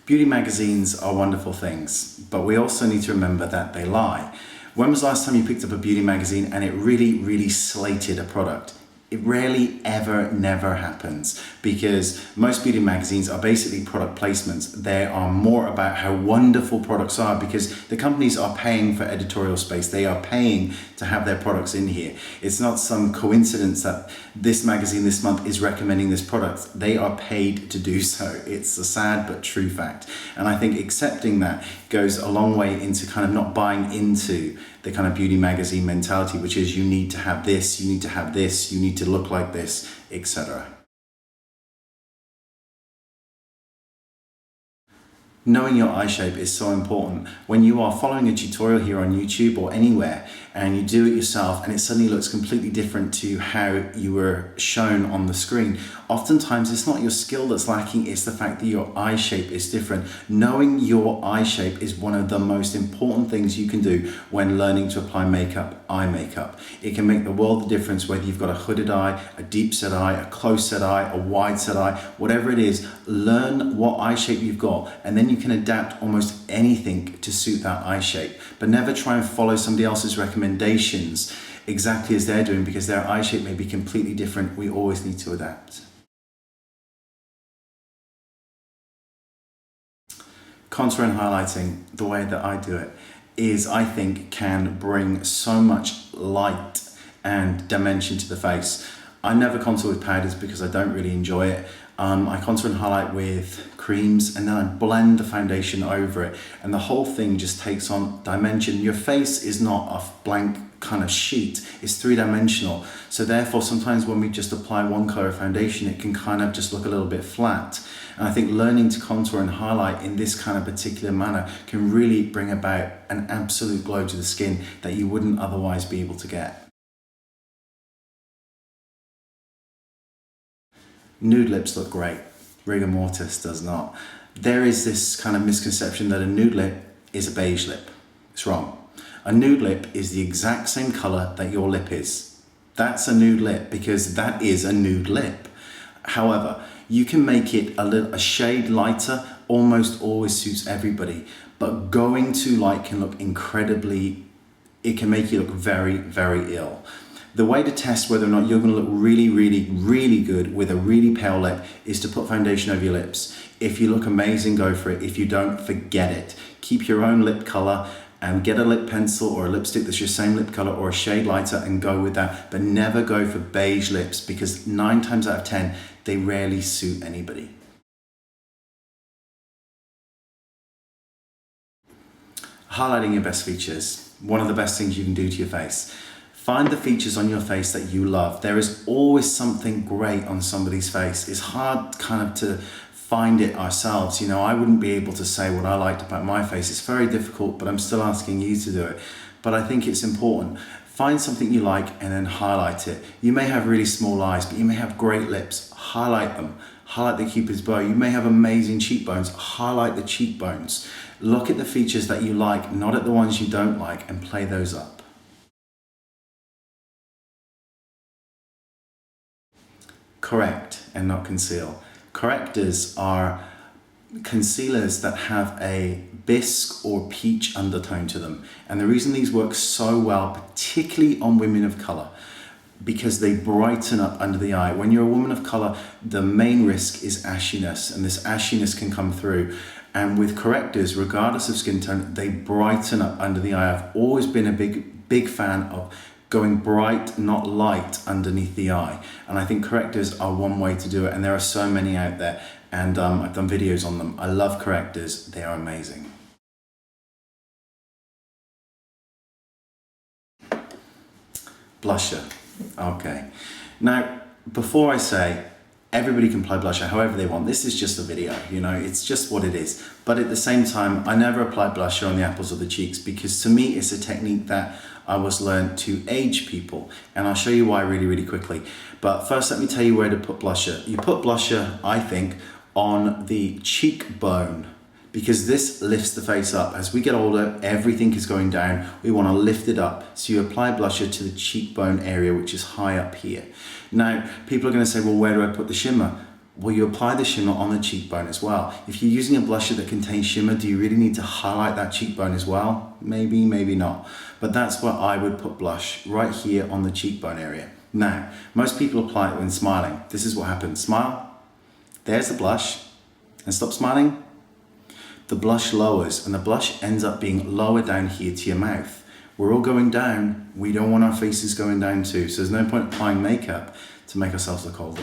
Beauty magazines are wonderful things, but we also need to remember that they lie. When was the last time you picked up a beauty magazine and it really slated a product? It rarely, ever, never happens, because most beauty magazines are basically product placements. They are more about how wonderful products are, because the companies are paying for editorial space. They are paying to have their products in here. It's not some coincidence that this magazine this month is recommending this product. They are paid to do so. It's a sad but true fact. And I think accepting that goes a long way into kind of not buying into the kind of beauty magazine mentality, which is you need to have this, you need to have this, you need to look like this, etc. Knowing your eye shape is so important. When you are following a tutorial here on YouTube or anywhere and you do it yourself and it suddenly looks completely different to how you were shown on the screen, oftentimes it's not your skill that's lacking, it's the fact that your eye shape is different. Knowing your eye shape is one of the most important things you can do when learning to apply makeup, eye makeup. It can make the world of difference whether you've got a hooded eye, a deep set eye, a close set eye, a wide set eye, whatever it is. Learn what eye shape you've got, and then you can adapt almost anything to suit that eye shape. But never try and follow somebody else's recommendations exactly as they're doing, because their eye shape may be completely different. We always need to adapt. Contour and highlighting, the way that I do it, is I think can bring so much light and dimension to the face. I never contour with powders because I don't really enjoy it. I contour and highlight with creams, and then I blend the foundation over it, and the whole thing just takes on dimension. Your face is not a blank kind of sheet, it's three-dimensional. So therefore, sometimes when we just apply one color of foundation, it can kind of just look a little bit flat. And I think learning to contour and highlight in this kind of particular manner can really bring about an absolute glow to the skin that you wouldn't otherwise be able to get. Nude lips look great. Rigamortis does not. There is this kind of misconception that a nude lip is a beige lip. It's wrong. A nude lip is the exact same color that your lip is. That's a nude lip because that is a nude lip. However, you can make it a shade lighter, almost always suits everybody, but going too light can look incredibly, it can make you look very ill. The way to test whether or not you're going to look really good with a really pale lip is to put foundation over your lips. If you look amazing, go for it. If you don't, forget it. Keep your own lip color and get a lip pencil or a lipstick that's your same lip color or a shade lighter and go with that. But never go for beige lips, because 9 times out of 10, they rarely suit anybody. Highlighting your best features. One of the best things you can do to your face. Find the features on your face that you love. There is always something great on somebody's face. It's hard kind of to find it ourselves. You know, I wouldn't be able to say what I liked about my face. It's very difficult, but I'm still asking you to do it. But I think it's important. Find something you like and then highlight it. You may have really small eyes, but you may have great lips. Highlight them. Highlight the cupid's bow. You may have amazing cheekbones. Highlight the cheekbones. Look at the features that you like, not at the ones you don't like, and play those up. Correct and not conceal. Correctors are concealers that have a bisque or peach undertone to them. And the reason these work so well, particularly on women of color, because they brighten up under the eye. When you're a woman of color, the main risk is ashiness, and this ashiness can come through. And with correctors, regardless of skin tone, they brighten up under the eye. I've always been a big fan of going bright, not light, underneath the eye. And I think correctors are one way to do it, and there are so many out there, and I've done videos on them. I love correctors, they are amazing. Blusher, okay. Now, before I say, everybody can apply blusher however they want. This is just a video, you know, it's just what it is. But at the same time, I never apply blusher on the apples of the cheeks, because to me, it's a technique that I was learned to age people. And I'll show you why really quickly. But first, let me tell you where to put blusher. You put blusher, I think, on the cheekbone, because this lifts the face up. As we get older, everything is going down. We want to lift it up. So you apply blusher to the cheekbone area, which is high up here. Now, people are going to say, well, where do I put the shimmer? Well, you apply the shimmer on the cheekbone as well. If you're using a blusher that contains shimmer, do you really need to highlight that cheekbone as well? Maybe, maybe not. But that's where I would put blush, right here on the cheekbone area. Now, most people apply it when smiling. This is what happens. Smile, there's the blush, and stop smiling. The blush lowers, and the blush ends up being lower down here to your mouth. We're all going down. We don't want our faces going down too. So there's no point applying makeup to make ourselves look older.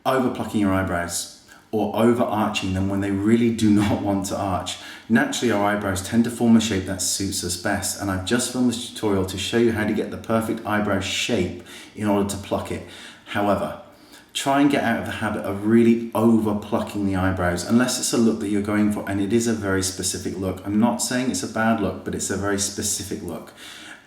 Over plucking your eyebrows or over arching them when they really do not want to arch. Naturally, our eyebrows tend to form a shape that suits us best, and I've just filmed this tutorial to show you how to get the perfect eyebrow shape in order to pluck it. However, try and get out of the habit of really over plucking the eyebrows, unless it's a look that you're going for, and it is a very specific look. I'm not saying it's a bad look, but it's a very specific look.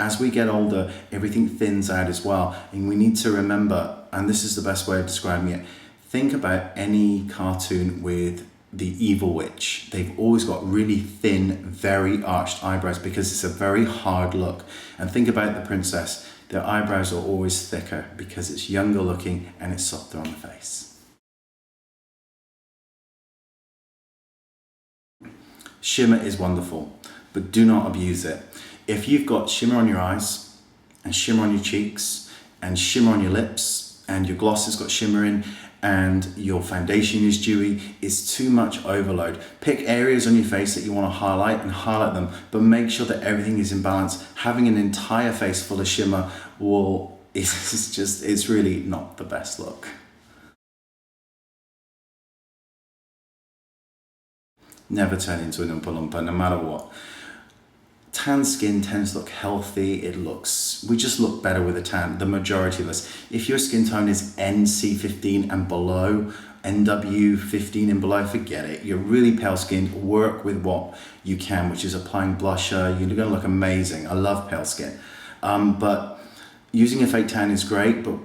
As we get older, everything thins out as well, and we need to remember, and this is the best way of describing it, think about any cartoon with the evil witch. They've always got really thin, very arched eyebrows because it's a very hard look. And think about the princess. Their eyebrows are always thicker because it's younger looking and it's softer on the face. Shimmer is wonderful, but do not abuse it. If you've got shimmer on your eyes and shimmer on your cheeks and shimmer on your lips and your gloss has got shimmer in and your foundation is dewy, it's too much overload. Pick areas on your face that you want to highlight and highlight them, but make sure that everything is in balance. Having an entire face full of shimmer it's really not the best look. Never turn into an Umpa Lumpa, no matter what. Tan skin tends to look healthy, we just look better with a tan, the majority of us. If your skin tone is NC15 and below, NW15 and below, forget it. You're really pale skinned, work with what you can, which is applying blusher. You're gonna look amazing. I love pale skin. But using a fake tan is great, but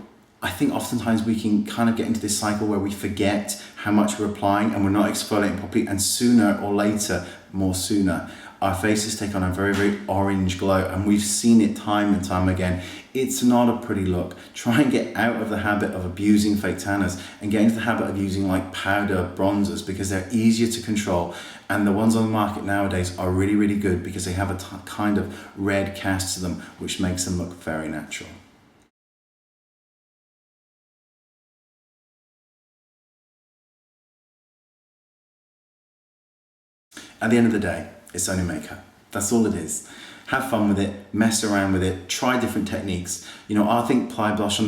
I think oftentimes we can kind of get into this cycle where we forget how much we're applying and we're not exfoliating properly, and sooner or later, more sooner, our faces take on a very, very orange glow, and we've seen it time and time again. It's not a pretty look. Try and get out of the habit of abusing fake tanners and get into the habit of using like powder bronzers because they're easier to control, and the ones on the market nowadays are really, really good because they have a kind of red cast to them which makes them look very natural. At the end of the day, it's only makeup. That's all it is. Have fun with it, mess around with it, try different techniques. You know, I think apply blush on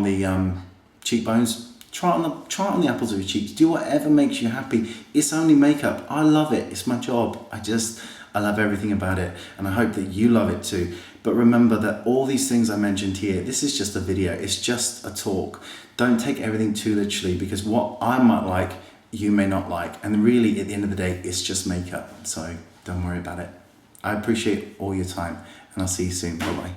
the cheekbones. Try it on the apples of your cheeks. Do whatever makes you happy. It's only makeup. I love it. It's my job. I love everything about it, and I hope that you love it too. But remember that all these things I mentioned here, this is just a video. It's just a talk. Don't take everything too literally, because what I might like, you may not like, and really at the end of the day it's just makeup, so don't worry about it. I appreciate all your time, and I'll see you soon. Bye bye.